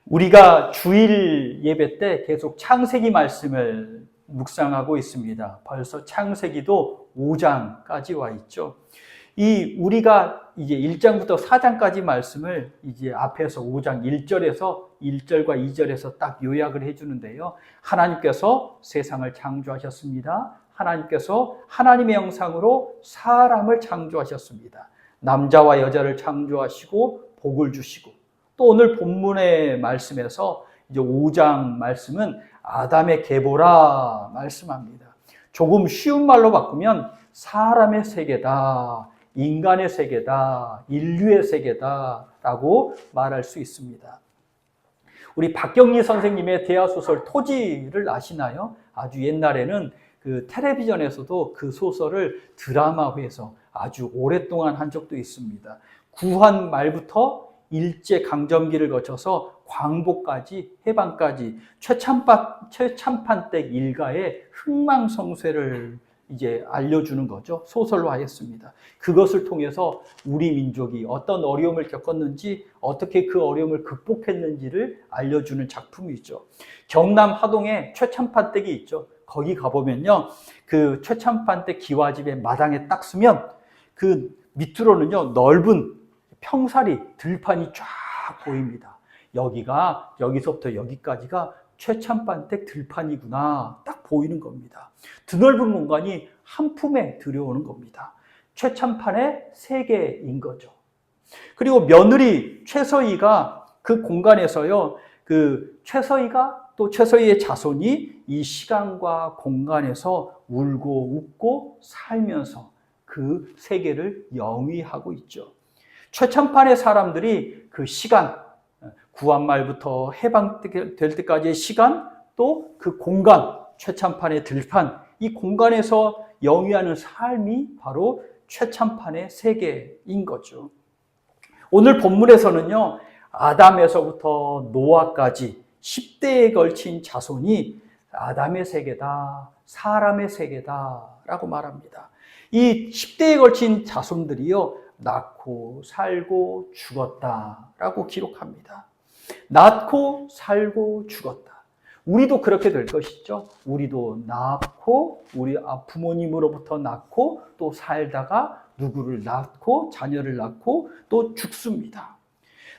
우리가 주일 예배 때 계속 창세기 말씀을 묵상하고 있습니다. 벌써 창세기도 5장까지 와 있죠. 우리가 이제 1장부터 4장까지 말씀을 이제 앞에서 5장 1절과 2절에서 딱 요약을 해주는데요. 하나님께서 세상을 창조하셨습니다. 하나님께서 하나님의 형상으로 사람을 창조하셨습니다. 남자와 여자를 창조하시고 복을 주시고, 또 오늘 본문의 말씀에서 이제 5장 말씀은 아담의 계보라 말씀합니다. 조금 쉬운 말로 바꾸면 사람의 세계다, 인간의 세계다, 인류의 세계다라고 말할 수 있습니다. 우리 박경리 선생님의 대하소설 토지를 아시나요? 아주 옛날에는 그 텔레비전에서도 그 소설을 드라마화해서 아주 오랫동안 한 적도 있습니다. 구한 말부터 일제강점기를 거쳐서 광복까지, 해방까지 최참판댁 일가의 흥망성쇠를 이제 알려주는 거죠. 소설화했습니다. 그것을 통해서 우리 민족이 어떤 어려움을 겪었는지, 어떻게 그 어려움을 극복했는지를 알려주는 작품이죠. 경남 하동에 최참판댁이 있죠. 거기 가보면요, 그 최참판댁 기와집의 마당에 딱 서면 그 밑으로는요 넓은 평사리 들판이 쫙 보입니다. 여기서부터 여기까지가 최참판댁 들판이구나 딱 보이는 겁니다. 드넓은 공간이 한 품에 들여오는 겁니다. 최참판의 세계인 거죠. 그리고 며느리 최서희가 그 공간에서요, 그 최서희가 또 최서희의 자손이 이 시간과 공간에서 울고 웃고 살면서 그 세계를 영위하고 있죠. 최참판의 사람들이 그 시간, 구한말부터 해방될 때까지의 시간, 또 그 공간, 최참판의 들판, 이 공간에서 영위하는 삶이 바로 최참판의 세계인 거죠. 오늘 본문에서는요, 아담에서부터 노아까지 10대에 걸친 자손이 아담의 세계다, 사람의 세계다라고 말합니다. 이 10대에 걸친 자손들이요, 낳고 살고 죽었다라고 기록합니다. 낳고 살고 죽었다. 우리도 그렇게 될 것이죠. 우리도 낳고, 우리 부모님으로부터 낳고, 또 살다가 누구를 낳고, 자녀를 낳고, 또 죽습니다.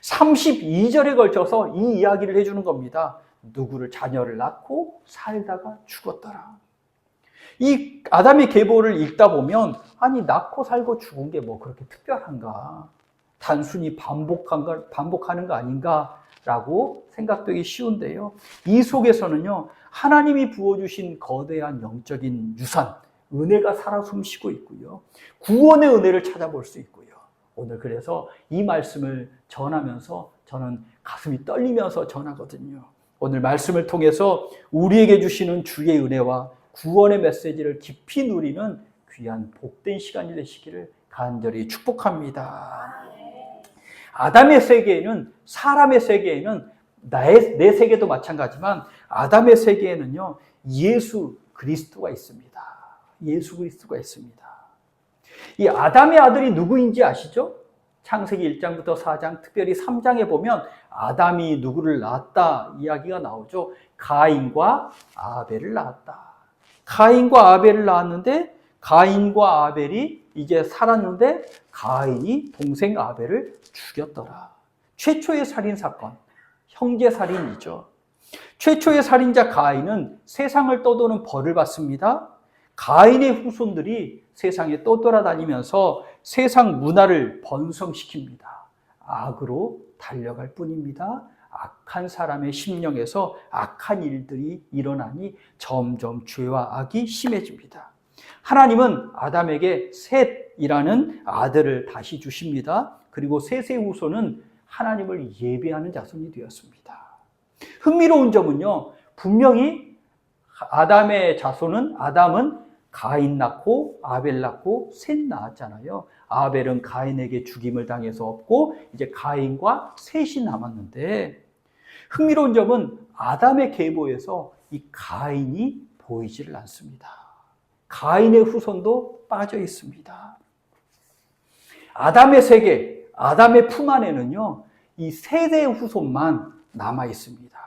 32절에 걸쳐서 이 이야기를 해주는 겁니다. 누구를 자녀를 낳고, 살다가 죽었더라. 이 아담의 계보를 읽다 보면, 아니 낳고 살고 죽은 게 뭐 그렇게 특별한가? 단순히 반복하는 거 아닌가라고 생각되기 쉬운데요. 이 속에서는요, 하나님이 부어주신 거대한 영적인 유산, 은혜가 살아 숨쉬고 있고요. 구원의 은혜를 찾아볼 수 있고요. 오늘 그래서 이 말씀을 전하면서 저는 가슴이 떨리면서 전하거든요. 오늘 말씀을 통해서 우리에게 주시는 주의 은혜와 구원의 메시지를 깊이 누리는 귀한 복된 시간이 되시기를 간절히 축복합니다. 아담의 세계에는, 사람의 세계에는, 내 세계도 마찬가지지만 아담의 세계에는요, 예수 그리스도가 있습니다. 예수 그리스도가 있습니다. 이 아담의 아들이 누구인지 아시죠? 창세기 1장부터 4장, 특별히 3장에 보면 아담이 누구를 낳았다 이야기가 나오죠. 가인과 아벨을 낳았다. 가인과 아벨을 낳았는데, 가인과 아벨이 이제 살았는데 가인이 동생 아벨을 죽였더라. 최초의 살인사건, 형제살인이죠. 최초의 살인자 가인은 세상을 떠도는 벌을 받습니다. 가인의 후손들이 세상에 떠돌아다니면서 세상 문화를 번성시킵니다. 악으로 달려갈 뿐입니다. 악한 사람의 심령에서 악한 일들이 일어나니 점점 죄와 악이 심해집니다. 하나님은 아담에게 셋이라는 아들을 다시 주십니다. 그리고 셋의 후손은 하나님을 예배하는 자손이 되었습니다. 흥미로운 점은요, 분명히 아담의 자손은, 아담은 가인 낳고 아벨 낳고 셋 낳았잖아요. 아벨은 가인에게 죽임을 당해서 없고 이제 가인과 셋이 남았는데, 흥미로운 점은 아담의 계보에서 이 가인이 보이지를 않습니다. 가인의 후손도 빠져 있습니다. 아담의 세계, 아담의 품 안에는요, 이 세대의 후손만 남아 있습니다.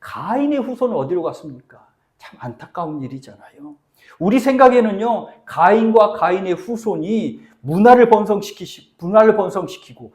가인의 후손은 어디로 갔습니까? 참 안타까운 일이잖아요. 우리 생각에는요, 가인과 가인의 후손이 문화를 번성시키고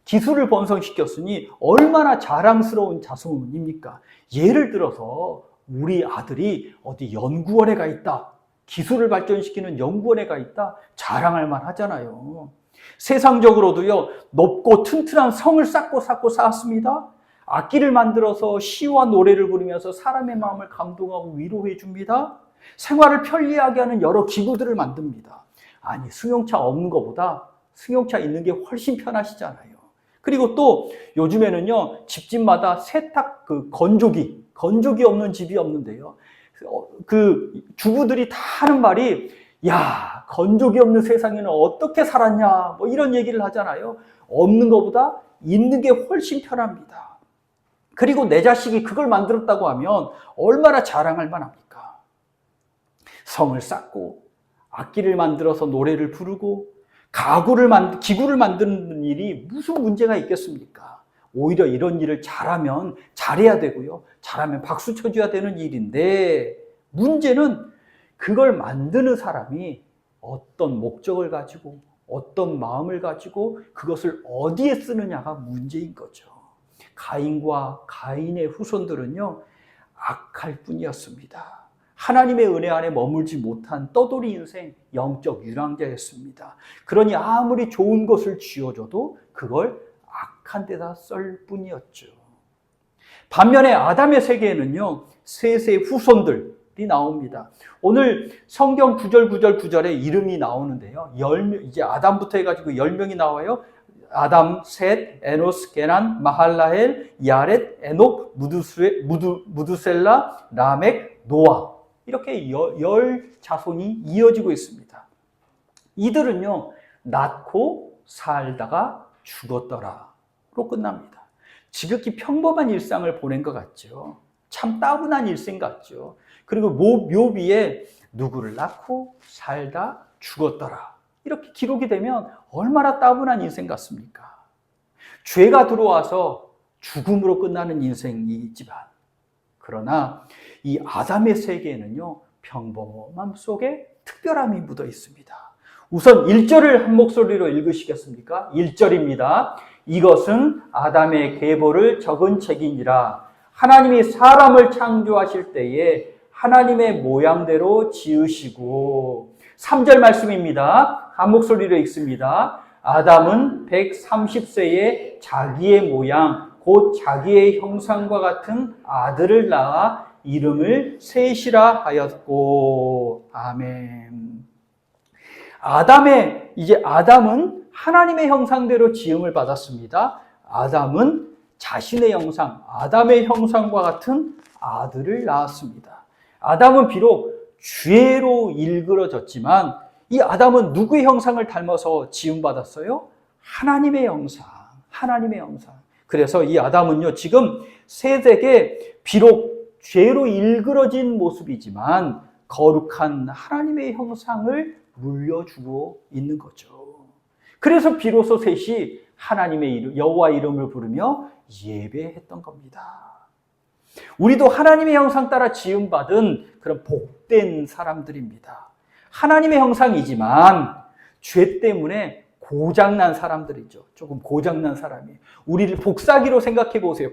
기술을 번성시켰으니 얼마나 자랑스러운 자손입니까? 예를 들어서 우리 아들이 어디 연구원에 가 있다, 기술을 발전시키는 연구원에 가 있다, 자랑할 만하잖아요. 세상적으로도요, 높고 튼튼한 성을 쌓고 쌓았습니다. 악기를 만들어서 시와 노래를 부르면서 사람의 마음을 감동하고 위로해 줍니다. 생활을 편리하게 하는 여러 기구들을 만듭니다. 아니, 승용차 없는 것보다 승용차 있는 게 훨씬 편하시잖아요. 그리고 또 요즘에는요, 집집마다 세탁 건조기 없는 집이 없는데요. 그 주부들이 다 하는 말이, 야, 건조기 없는 세상에는 어떻게 살았냐, 뭐 이런 얘기를 하잖아요. 없는 것보다 있는 게 훨씬 편합니다. 그리고 내 자식이 그걸 만들었다고 하면 얼마나 자랑할 만합니까? 성을 쌓고 악기를 만들어서 노래를 부르고 기구를 만드는 일이 무슨 문제가 있겠습니까? 오히려 이런 일을 잘해야 되고요. 잘하면 박수 쳐줘야 되는 일인데, 문제는 그걸 만드는 사람이 어떤 목적을 가지고 어떤 마음을 가지고 그것을 어디에 쓰느냐가 문제인 거죠. 가인과 가인의 후손들은요, 악할 뿐이었습니다. 하나님의 은혜 안에 머물지 못한 떠돌이 인생, 영적 유랑자였습니다. 그러니 아무리 좋은 것을 쥐어줘도 그걸 악한 데다 쓸 뿐이었죠. 반면에 아담의 세계에는요, 셋의 후손들이 나옵니다. 오늘 성경 구절에 이름이 나오는데요. 10명, 이제 아담부터 해가지고 10명이 나와요. 아담, 셋, 에노스, 게난, 마할라헬, 야렛, 에녹, 무두셀라, 라멕, 노아. 이렇게 10자손이 이어지고 있습니다. 이들은요, 낳고 살다가 죽었더라로 끝납니다. 지극히 평범한 일상을 보낸 것 같죠. 참 따분한 일생 같죠. 그리고 묘비에 누구를 낳고 살다 죽었더라, 이렇게 기록이 되면 얼마나 따분한 인생 같습니까? 죄가 들어와서 죽음으로 끝나는 인생이지만, 그러나 이 아담의 세계에는요, 평범함 속에 특별함이 묻어 있습니다. 우선 1절을 한 목소리로 읽으시겠습니까? 1절입니다. 이것은 아담의 계보를 적은 책이니라. 하나님이 사람을 창조하실 때에 하나님의 모양대로 지으시고. 3절 말씀입니다. 한 목소리로 읽습니다. 아담은 130세에 자기의 모양, 곧 자기의 형상과 같은 아들을 낳아 이름을 셋이라 하였고. 아멘. 아담은 하나님의 형상대로 지음을 받았습니다. 아담은 자신의 형상, 아담의 형상과 같은 아들을 낳았습니다. 아담은 비록 죄로 일그러졌지만, 이 아담은 누구의 형상을 닮아서 지음받았어요? 하나님의 형상. 그래서 이 아담은요, 지금 셋에게 비록 죄로 일그러진 모습이지만 거룩한 하나님의 형상을 물려주고 있는 거죠. 그래서 비로소 셋이 하나님의 여호와 이름을 부르며 예배했던 겁니다. 우리도 하나님의 형상 따라 지음받은 그런 복된 사람들입니다. 하나님의 형상이지만 죄 때문에 고장난 사람들이죠. 조금 고장난 사람이. 우리를 복사기로 생각해 보세요.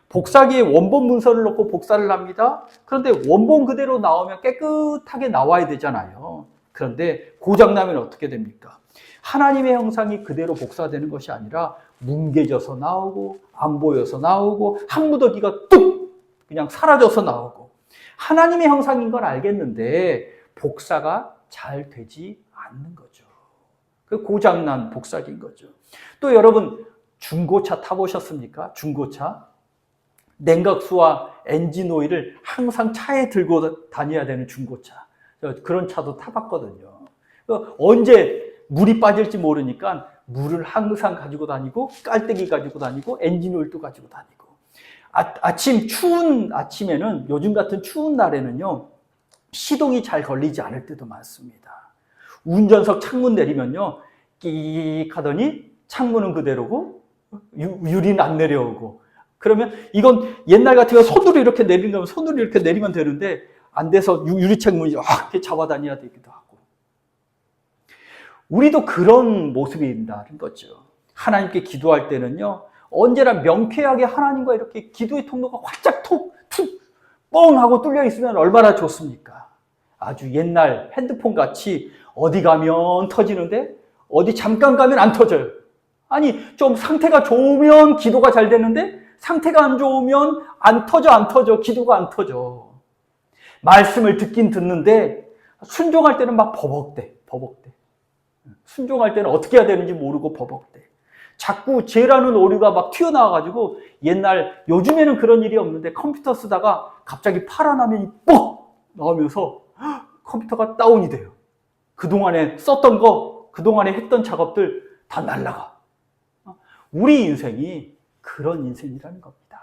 복사기에 원본 문서를 넣고 복사를 합니다. 그런데 원본 그대로 나오면 깨끗하게 나와야 되잖아요. 그런데 고장나면 어떻게 됩니까? 하나님의 형상이 그대로 복사되는 것이 아니라 뭉개져서 나오고, 안 보여서 나오고, 한 무더기가 뚝 그냥 사라져서 나오고. 하나님의 형상인 걸 알겠는데 복사가 잘 되지 않는 거죠. 그 고장난 복사기인 거죠. 또 여러분, 중고차 타보셨습니까? 중고차. 냉각수와 엔진 오일을 항상 차에 들고 다녀야 되는 중고차. 그런 차도 타봤거든요. 언제 물이 빠질지 모르니까 물을 항상 가지고 다니고, 깔때기 가지고 다니고, 엔진 오일도 가지고 다니고. 추운 아침에는, 요즘 같은 추운 날에는요, 시동이 잘 걸리지 않을 때도 많습니다. 운전석 창문 내리면요, 끼익 하더니 창문은 그대로고 유리는 안 내려오고, 그러면 이건 옛날 같으면 손으로 이렇게 내리는 거면 손으로 이렇게 내리면 되는데 안 돼서 유리창 문이 이렇게 잡아다녀야 되기도 하고. 우리도 그런 모습이라는 거죠. 하나님께 기도할 때는요, 언제나 명쾌하게 하나님과 이렇게 기도의 통로가 활짝 뻥 하고 뚫려 있으면 얼마나 좋습니까? 아주 옛날 핸드폰 같이 어디 가면 터지는데 어디 잠깐 가면 안 터져요. 아니, 좀 상태가 좋으면 기도가 잘 되는데 상태가 안 좋으면 안 터져. 기도가 안 터져. 말씀을 듣긴 듣는데 순종할 때는 막 버벅대. 순종할 때는 어떻게 해야 되는지 모르고 버벅대. 자꾸 죄라는 오류가 막 튀어나와가지고 옛날, 요즘에는 그런 일이 없는데 컴퓨터 쓰다가 갑자기 파란 화면이 뻑 나오면서 컴퓨터가 다운이 돼요. 그동안에 썼던 거, 그동안에 했던 작업들 다 날라가. 우리 인생이 그런 인생이라는 겁니다.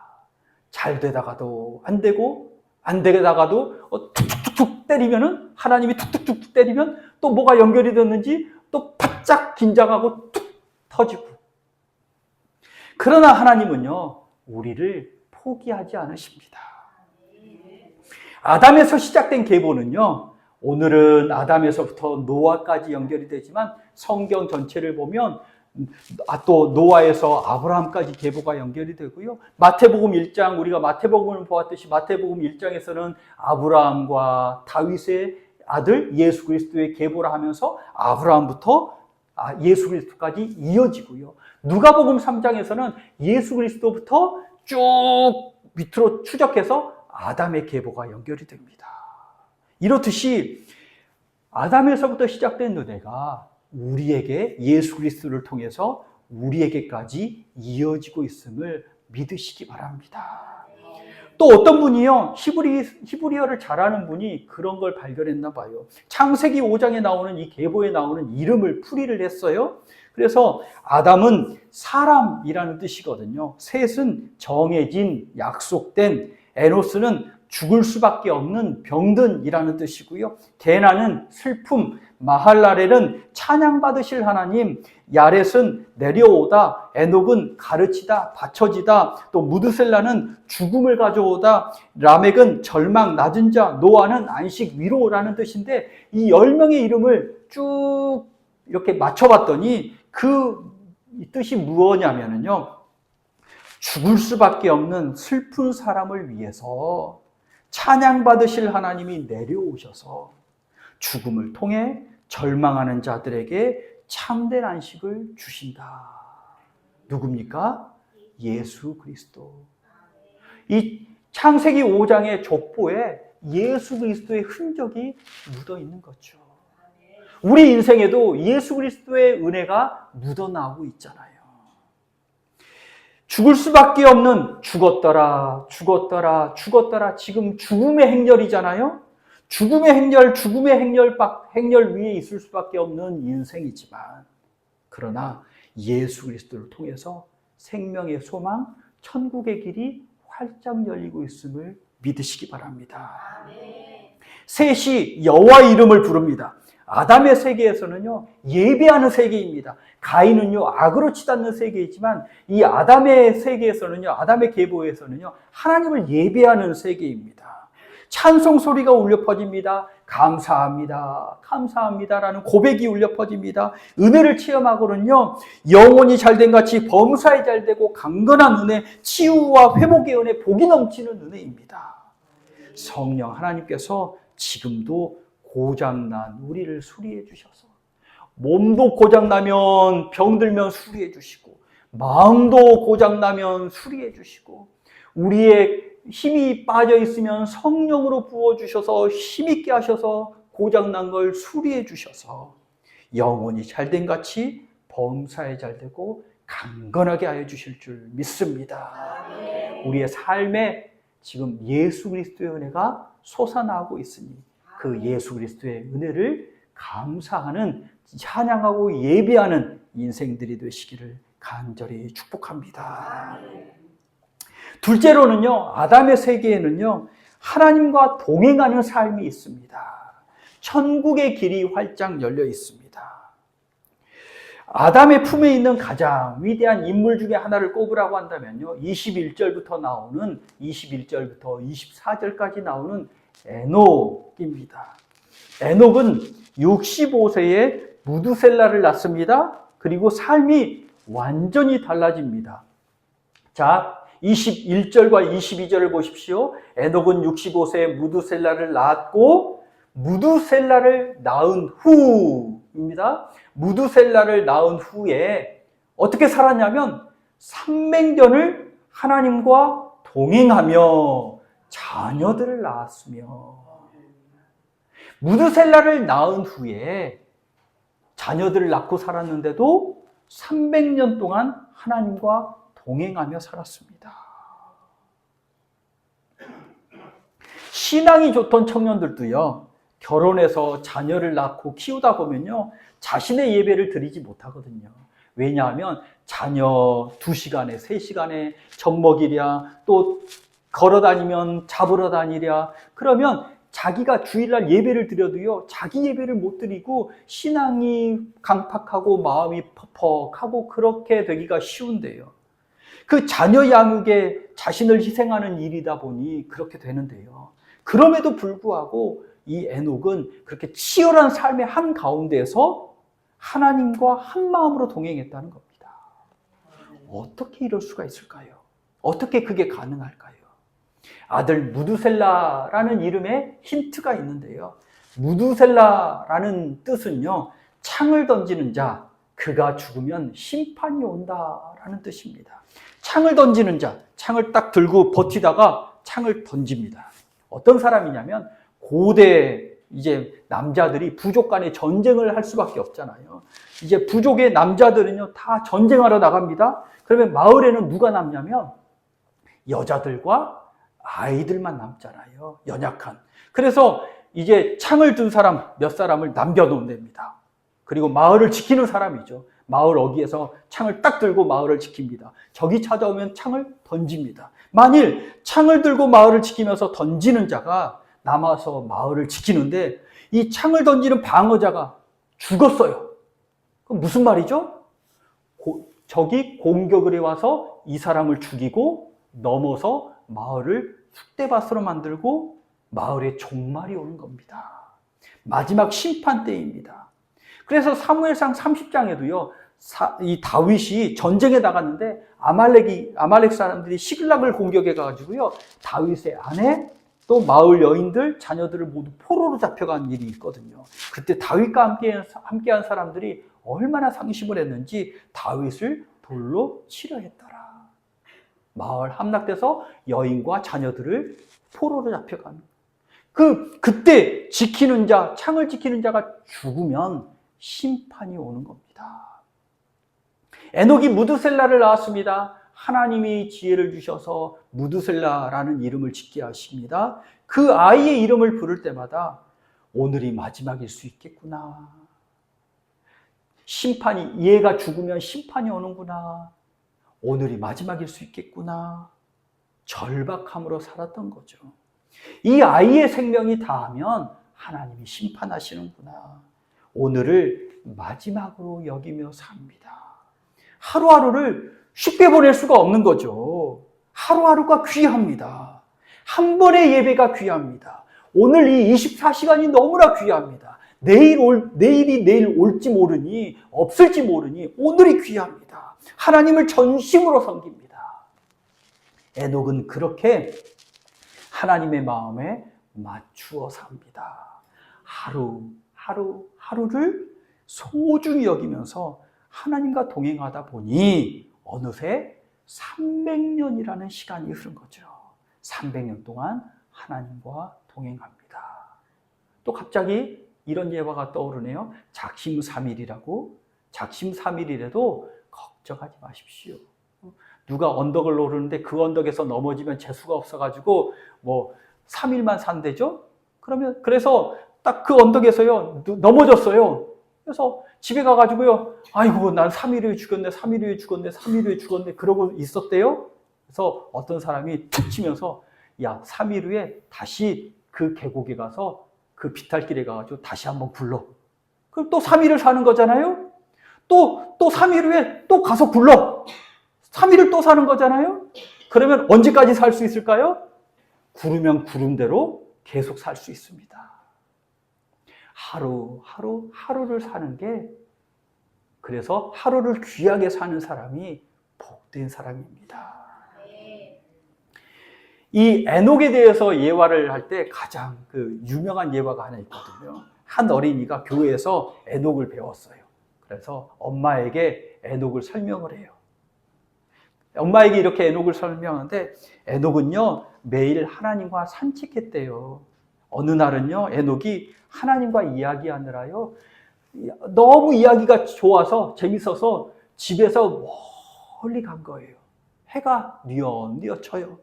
잘 되다가도 안 되고, 안 되다가도 툭툭툭 때리면은, 하나님이 툭툭툭 때리면 또 뭐가 연결이 됐는지 또 바짝 긴장하고 툭 터지고. 그러나 하나님은요, 우리를 포기하지 않으십니다. 아담에서 시작된 계보는요, 오늘은 아담에서부터 노아까지 연결이 되지만 성경 전체를 보면 또 노아에서 아브라함까지 계보가 연결이 되고요. 마태복음 1장, 우리가 마태복음을 보았듯이 마태복음 1장에서는 아브라함과 다윗의 아들 예수 그리스도의 계보를 하면서 아브라함부터 예수 그리스도까지 이어지고요. 누가복음 3장에서는 예수 그리스도부터 쭉 밑으로 추적해서 아담의 계보가 연결이 됩니다. 이렇듯이 아담에서부터 시작된 은혜가 우리에게 예수 그리스도를 통해서 우리에게까지 이어지고 있음을 믿으시기 바랍니다. 또 어떤 분이요, 히브리어를 잘하는 분이 그런 걸 발견했나 봐요. 창세기 5장에 나오는 이 계보에 나오는 이름을 풀이를 했어요. 그래서 아담은 사람이라는 뜻이거든요. 셋은 정해진, 약속된, 에노스는 죽을 수밖에 없는 병든이라는 뜻이고요. 게나는 슬픔, 마할라렐은 찬양받으실 하나님, 야렛은 내려오다, 에녹은 가르치다, 받쳐지다, 또 무드셀라는 죽음을 가져오다, 라멕은 절망, 낮은 자, 노아는 안식, 위로라는 뜻인데 이 10명의 이름을 쭉 이렇게 맞춰봤더니 그 뜻이 무엇이냐면요, 죽을 수밖에 없는 슬픈 사람을 위해서 찬양받으실 하나님이 내려오셔서 죽음을 통해 절망하는 자들에게 참된 안식을 주신다. 누굽니까? 예수 그리스도. 이 창세기 5장의 족보에 예수 그리스도의 흔적이 묻어 있는 거죠. 우리 인생에도 예수 그리스도의 은혜가 묻어나오고 있잖아요. 죽을 수밖에 없는 죽었더라. 지금 죽음의 행렬이잖아요. 죽음의 행렬 위에 있을 수밖에 없는 인생이지만, 그러나 예수 그리스도를 통해서 생명의 소망, 천국의 길이 활짝 열리고 있음을 믿으시기 바랍니다. 셋이 여호와 이름을 부릅니다. 아담의 세계에서는요, 예배하는 세계입니다. 가인은요, 악으로 치닫는 세계이지만 이 아담의 세계에서는요, 아담의 계보에서는요, 하나님을 예배하는 세계입니다. 찬송 소리가 울려 퍼집니다. 감사합니다라는 고백이 울려 퍼집니다. 은혜를 체험하고는요, 영혼이 잘된 같이 범사에 잘되고 강건한 은혜, 치유와 회복의 은혜, 복이 넘치는 은혜입니다. 성령 하나님께서 지금도 고장난 우리를 수리해 주셔서, 몸도 고장나면 병들면 수리해 주시고, 마음도 고장나면 수리해 주시고, 우리의 힘이 빠져 있으면 성령으로 부어주셔서 힘있게 하셔서 고장난 걸 수리해 주셔서 영혼이 잘된 같이 범사에 잘되고 강건하게 하여 주실 줄 믿습니다. 우리의 삶에 지금 예수 그리스도의 은혜가 솟아나오고 있으니 그 예수 그리스도의 은혜를 감사하는, 찬양하고 예배하는 인생들이 되시기를 간절히 축복합니다. 둘째로는요, 아담의 세계에는요, 하나님과 동행하는 삶이 있습니다. 천국의 길이 활짝 열려 있습니다. 아담의 품에 있는 가장 위대한 인물 중에 하나를 꼽으라고 한다면요. 21절부터 24절까지 나오는 에녹입니다. 에녹은 65세에 무두셀라를 낳습니다. 그리고 삶이 완전히 달라집니다. 자, 21절과 22절을 보십시오. 에녹은 65세에 무두셀라를 낳았고 무두셀라를 낳은 후입니다. 무두셀라를 낳은 후에 어떻게 살았냐면 300년을 하나님과 동행하며 자녀들을 낳았으며, 무두셀라를 낳은 후에 자녀들을 낳고 살았는데도 300년 동안 하나님과 동행하며 살았습니다. 신앙이 좋던 청년들도요, 결혼해서 자녀를 낳고 키우다 보면요, 자신의 예배를 드리지 못하거든요. 왜냐하면 자녀 2시간에 3시간에 젖먹이랴, 또 걸어다니면 잡으러 다니랴, 그러면 자기가 주일날 예배를 드려도요, 자기 예배를 못 드리고 신앙이 강팍하고 마음이 퍽퍽하고 그렇게 되기가 쉬운데요. 그 자녀 양육에 자신을 희생하는 일이다 보니 그렇게 되는데요. 그럼에도 불구하고 이 에녹은 그렇게 치열한 삶의 한가운데에서 하나님과 한 마음으로 동행했다는 겁니다. 어떻게 이럴 수가 있을까요? 어떻게 그게 가능할까요? 아들 무두셀라라는 이름에 힌트가 있는데요. 무두셀라라는 뜻은요, 창을 던지는 자, 그가 죽으면 심판이 온다라는 뜻입니다. 창을 던지는 자, 창을 딱 들고 버티다가 창을 던집니다. 어떤 사람이냐면 고대 이제 남자들이 부족 간에 전쟁을 할 수밖에 없잖아요. 이제 부족의 남자들은요 다 전쟁하러 나갑니다. 그러면 마을에는 누가 남냐면 여자들과 아이들만 남잖아요. 연약한. 그래서 이제 창을 든 사람 몇 사람을 남겨놓습니다. 그리고 마을을 지키는 사람이죠. 마을 어귀에서 창을 딱 들고 마을을 지킵니다. 적이 찾아오면 창을 던집니다. 만일 창을 들고 마을을 지키면서 던지는 자가 남아서 마을을 지키는데 이 창을 던지는 방어자가 죽었어요. 그럼 무슨 말이죠? 적이 공격을 해와서 이 사람을 죽이고 넘어서 마을을 쑥대밭으로 만들고 마을에 종말이 오는 겁니다. 마지막 심판 때입니다. 그래서 사무엘상 30장에도요, 이 다윗이 전쟁에 나갔는데 아말렉 사람들이 시글락을 공격해 가지고요, 다윗의 아내 또 마을 여인들 자녀들을 모두 포로로 잡혀간 일이 있거든요. 그때 다윗과 함께한 사람들이 얼마나 상심을 했는지 다윗을 돌로 치려 했더라. 마을 함락돼서 여인과 자녀들을 포로로 잡혀간. 그때 지키는 자, 창을 지키는 자가 죽으면 심판이 오는 겁니다. 에녹이 무두셀라를 낳았습니다. 하나님이 지혜를 주셔서 무두셀라라는 이름을 짓게 하십니다. 그 아이의 이름을 부를 때마다 오늘이 마지막일 수 있겠구나. 얘가 죽으면 심판이 오는구나. 오늘이 마지막일 수 있겠구나. 절박함으로 살았던 거죠. 이 아이의 생명이 다하면 하나님이 심판하시는구나. 오늘을 마지막으로 여기며 삽니다. 하루하루를 쉽게 보낼 수가 없는 거죠. 하루하루가 귀합니다. 한 번의 예배가 귀합니다. 오늘 이 24시간이 너무나 귀합니다. 내일이 내일 올지 모르니, 없을지 모르니 오늘이 귀합니다. 하나님을 전심으로 섬깁니다. 에녹은 그렇게 하나님의 마음에 맞추어 삽니다. 하루를 소중히 여기면서 하나님과 동행하다 보니 어느새 300년이라는 시간이 흐른 거죠. 300년 동안 하나님과 동행합니다. 또 갑자기 이런 예화가 떠오르네요. 작심삼일이라고. 작심삼일이라도 걱정하지 마십시오. 누가 언덕을 오르는데 그 언덕에서 넘어지면 재수가 없어가지고 3일만 산대죠? 그래서 딱 그 언덕에서요, 넘어졌어요. 그래서 집에 가가지고요, 아이고, 난 3일 후에 죽었네. 그러고 있었대요. 그래서 어떤 사람이 툭 치면서, 야, 3일 후에 다시 그 계곡에 가서 그 비탈길에 가가지고 다시 한번 굴러. 그럼 또 3일을 사는 거잖아요? 또 3일 후에 또 가서 굴러. 3일을 또 사는 거잖아요. 그러면 언제까지 살 수 있을까요? 구르면 구른 대로 계속 살 수 있습니다. 하루를 사는 게, 그래서 하루를 귀하게 사는 사람이 복된 사람입니다. 이 에녹에 대해서 예화를 할 때 가장 유명한 예화가 하나 있거든요. 한 어린이가 교회에서 에녹을 배웠어요. 그래서 엄마에게 에녹을 설명을 해요. 엄마에게 이렇게 에녹을 설명하는데, 에녹은요 매일 하나님과 산책했대요. 어느 날은요 에녹이 하나님과 이야기하느라요 너무 이야기가 좋아서 재밌어서 집에서 멀리 간 거예요. 해가 뉘엿뉘엿 쳐요.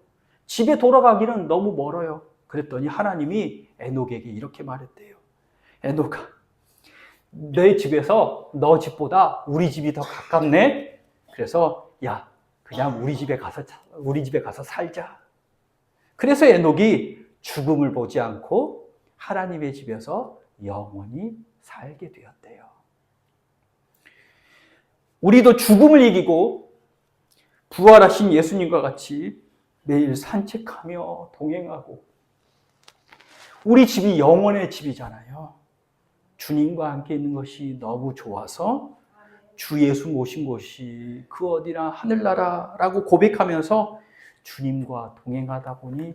집에 돌아가기는 너무 멀어요. 그랬더니 하나님이 에녹에게 이렇게 말했대요. 에녹아, 내 집에서 너 집보다 우리 집이 더 가깝네. 그래서 야, 그냥 우리 집에 가서 살자. 그래서 에녹이 죽음을 보지 않고 하나님의 집에서 영원히 살게 되었대요. 우리도 죽음을 이기고 부활하신 예수님과 같이 매일 산책하며 동행하고, 우리 집이 영원의 집이잖아요. 주님과 함께 있는 것이 너무 좋아서 주 예수 모신 곳이 그 어디나 하늘나라라고 고백하면서 주님과 동행하다 보니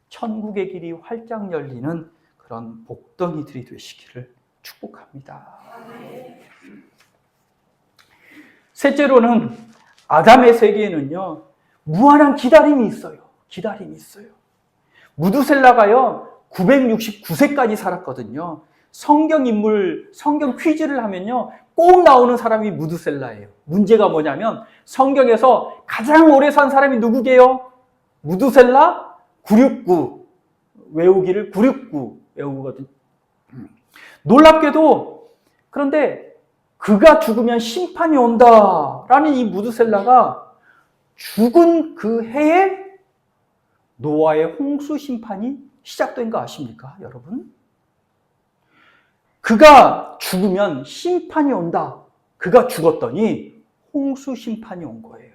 천국의 길이 활짝 열리는 그런 복덩이들이 되시기를 축복합니다. 셋째로는 아담의 세계에는요 무한한 기다림이 있어요. 기다림이 있어요. 무두셀라가요 969세까지 살았거든요. 성경 퀴즈를 하면요 꼭 나오는 사람이 무두셀라예요. 문제가 뭐냐면 성경에서 가장 오래 산 사람이 누구게요? 무두셀라 969 외우기를 969 외우거든요. 놀랍게도 그런데 그가 죽으면 심판이 온다라는 이 무두셀라가 죽은 그 해에 노아의 홍수 심판이 시작된 거 아십니까, 여러분? 그가 죽으면 심판이 온다. 그가 죽었더니 홍수 심판이 온 거예요.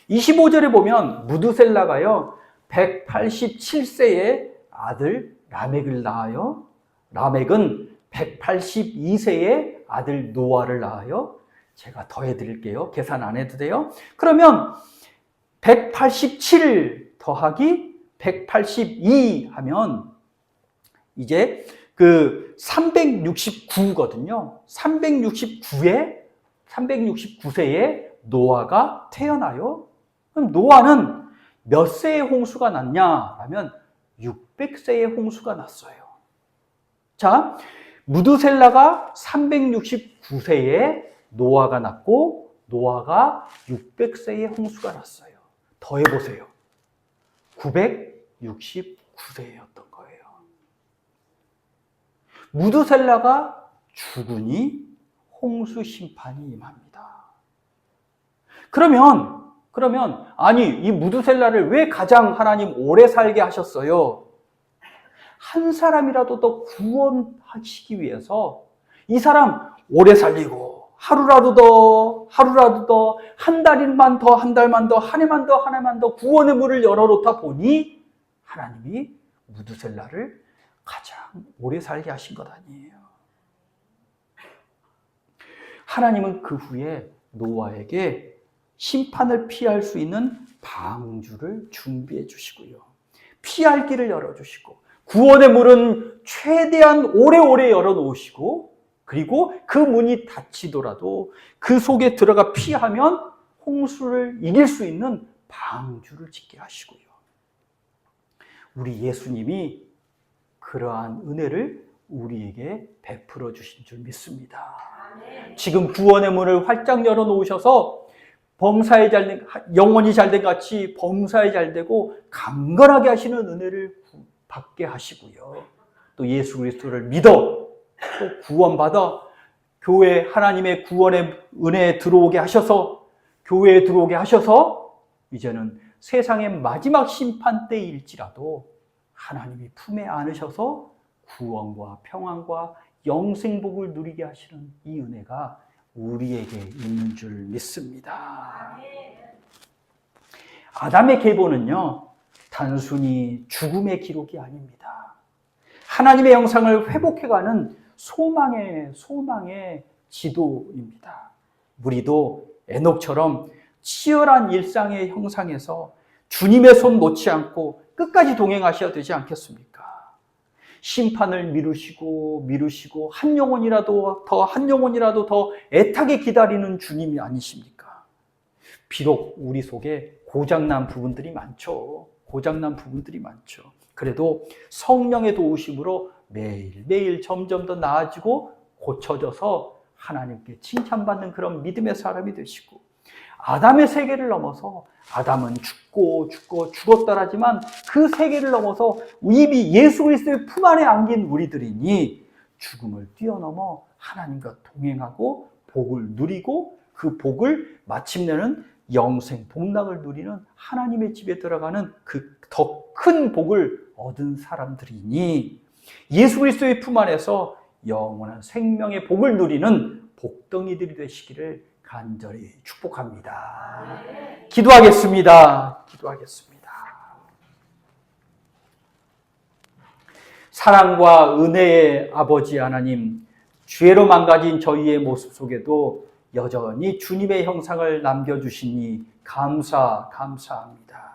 25절에 보면 무두셀라가요 187세에 아들 라멕을 낳아요. 라멕은 182세에 아들 노아를 낳아요. 제가 더해드릴게요. 계산 안 해도 돼요. 그러면 187 더하기 182 하면 이제 369거든요. 369세에 노아가 태어나요. 그럼 노아는 몇 세의 홍수가 났냐 하면 600세의 홍수가 났어요. 자, 무두셀라가 369세에 노아가 났고 노아가 600세의 홍수가 났어요. 더해보세요. 969세였던 거예요. 무두셀라가 죽으니 홍수 심판이 임합니다. 그러면 아니 이 무두셀라를 왜 가장 하나님 오래 살게 하셨어요? 한 사람이라도 더 구원하시기 위해서 이 사람 오래 살리고 하루라도 더 한 달만 더 한 달만 더 한 해만 더 한 해만 더 구원의 문을 열어놓다 보니 하나님이 무두셀라를 가장 오래 살게 하신 것 아니에요. 하나님은 그 후에 노아에게 심판을 피할 수 있는 방주를 준비해 주시고요. 피할 길을 열어주시고 구원의 문은 최대한 오래오래 열어놓으시고 그리고 그 문이 닫히더라도 그 속에 들어가 피하면 홍수를 이길 수 있는 방주를 짓게 하시고요. 우리 예수님이 그러한 은혜를 우리에게 베풀어 주신 줄 믿습니다. 지금 구원의 문을 활짝 열어놓으셔서 범사에 잘된, 영원히 잘된 같이 범사에 잘되고 강건하게 하시는 은혜를 받게 하시고요. 또 예수 그리스도를 믿어 또 구원받아 교회 하나님의 구원의 은혜에 들어오게 하셔서 교회에 들어오게 하셔서 이제는 세상의 마지막 심판 때일지라도 하나님이 품에 안으셔서 구원과 평안과 영생복을 누리게 하시는 이 은혜가 우리에게 있는 줄 믿습니다. 아담의 계보는요, 단순히 죽음의 기록이 아닙니다. 하나님의 형상을 회복해가는 소망의 지도입니다. 우리도 에녹처럼 치열한 일상의 형상에서 주님의 손 놓지 않고 끝까지 동행하셔야 되지 않겠습니까? 심판을 미루시고 한 영혼이라도 더 애타게 기다리는 주님이 아니십니까? 비록 우리 속에 고장난 부분들이 많죠. 그래도 성령의 도우심으로 매일매일 점점 더 나아지고 고쳐져서 하나님께 칭찬받는 그런 믿음의 사람이 되시고, 아담의 세계를 넘어서 아담은 죽었더라지만 그 세계를 넘어서 이미 예수 그리스도의 품 안에 안긴 우리들이니 죽음을 뛰어넘어 하나님과 동행하고 복을 누리고, 그 복을 마침내는 영생 복락을 누리는 하나님의 집에 들어가는 그 더 큰 복을 얻은 사람들이니, 예수 그리스도의 품 안에서 영원한 생명의 복을 누리는 복덩이들이 되시기를 간절히 축복합니다. 기도하겠습니다. 사랑과 은혜의 아버지 하나님, 죄로 망가진 저희의 모습 속에도 여전히 주님의 형상을 남겨주시니 감사합니다.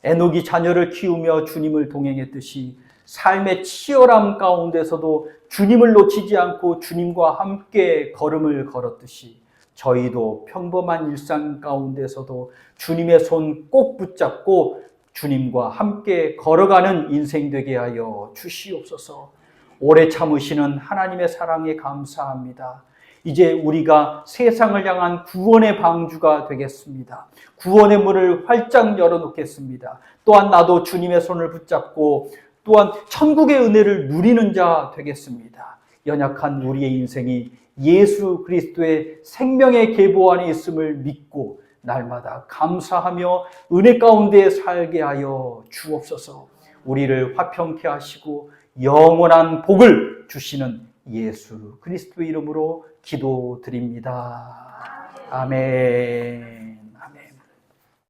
에녹이 자녀를 키우며 주님을 동행했듯이 삶의 치열함 가운데서도 주님을 놓치지 않고 주님과 함께 걸음을 걸었듯이, 저희도 평범한 일상 가운데서도 주님의 손 꼭 붙잡고 주님과 함께 걸어가는 인생 되게 하여 주시옵소서. 오래 참으시는 하나님의 사랑에 감사합니다. 이제 우리가 세상을 향한 구원의 방주가 되겠습니다. 구원의 문을 활짝 열어놓겠습니다. 또한 나도 주님의 손을 붙잡고 또한 천국의 은혜를 누리는 자 되겠습니다. 연약한 우리의 인생이 예수 그리스도의 생명의 계보 안에 있음을 믿고 날마다 감사하며 은혜 가운데 살게 하여 주옵소서. 우리를 화평케 하시고 영원한 복을 주시는 예수 그리스도의 이름으로 기도드립니다. 아멘.